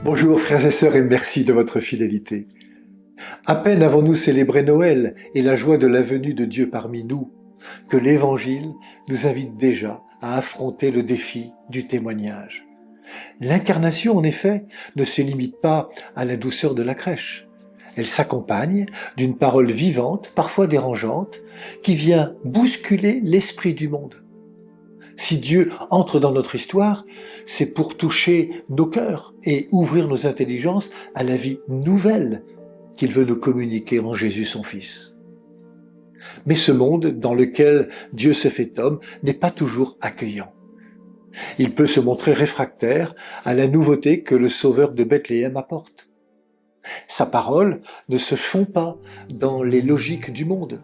Bonjour frères et sœurs et merci de votre fidélité. À peine avons-nous célébré Noël et la joie de la venue de Dieu parmi nous, que l'Évangile nous invite déjà à affronter le défi du témoignage. L'incarnation, en effet, ne se limite pas à la douceur de la crèche. Elle s'accompagne d'une parole vivante, parfois dérangeante, qui vient bousculer l'esprit du monde. Si Dieu entre dans notre histoire, c'est pour toucher nos cœurs et ouvrir nos intelligences à la vie nouvelle qu'il veut nous communiquer en Jésus son Fils. Mais ce monde dans lequel Dieu se fait homme n'est pas toujours accueillant. Il peut se montrer réfractaire à la nouveauté que le Sauveur de Bethléem apporte. Sa parole ne se fond pas dans les logiques du monde.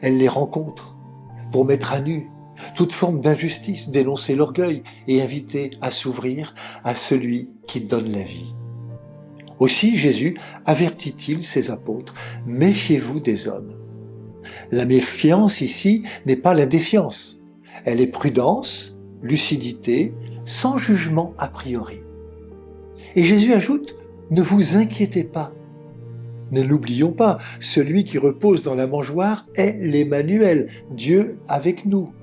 Elle les rencontre pour mettre à nu toute forme d'injustice, dénoncer l'orgueil et inviter à s'ouvrir à celui qui donne la vie. Aussi Jésus avertit-il ses apôtres, « Méfiez-vous des hommes ». La méfiance ici n'est pas la défiance, elle est prudence, lucidité, sans jugement a priori. Et Jésus ajoute, « Ne vous inquiétez pas ». Ne l'oublions pas, celui qui repose dans la mangeoire est l'Emmanuel, Dieu avec nous.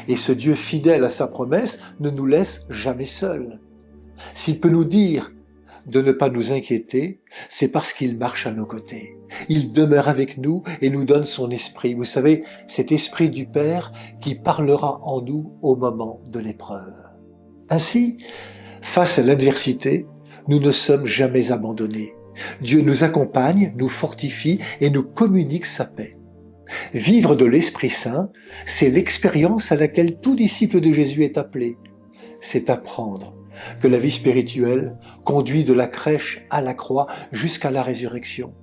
Et ce Dieu fidèle à sa promesse ne nous laisse jamais seuls. S'il peut nous dire de ne pas nous inquiéter, c'est parce qu'il marche à nos côtés. Il demeure avec nous et nous donne son esprit. Vous savez, cet esprit du Père qui parlera en nous au moment de l'épreuve. Ainsi, face à l'adversité, nous ne sommes jamais abandonnés. Dieu nous accompagne, nous fortifie et nous communique sa paix. Vivre de l'Esprit Saint, c'est l'expérience à laquelle tout disciple de Jésus est appelé. C'est apprendre que la vie spirituelle conduit de la crèche à la croix jusqu'à la résurrection.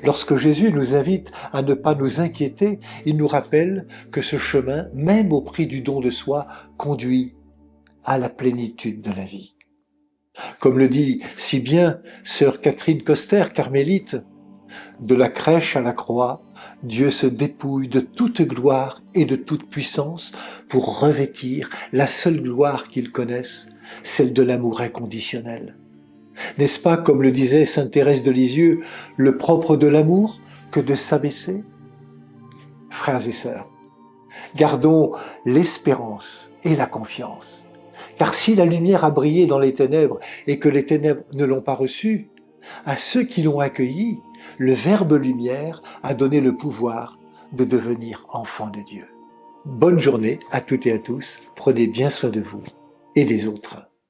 Lorsque Jésus nous invite à ne pas nous inquiéter, il nous rappelle que ce chemin, même au prix du don de soi, conduit à la plénitude de la vie. Comme le dit si bien sœur Catherine Coster, carmélite, de la crèche à la croix, Dieu se dépouille de toute gloire et de toute puissance pour revêtir la seule gloire qu'il connaisse, celle de l'amour inconditionnel. N'est-ce pas, comme le disait sainte Thérèse de Lisieux, le propre de l'amour que de s'abaisser? Frères et sœurs, gardons l'espérance et la confiance. Car si la lumière a brillé dans les ténèbres et que les ténèbres ne l'ont pas reçue, à ceux qui l'ont accueilli, le Verbe lumière a donné le pouvoir de devenir enfants de Dieu. Bonne journée à toutes et à tous, prenez bien soin de vous et des autres.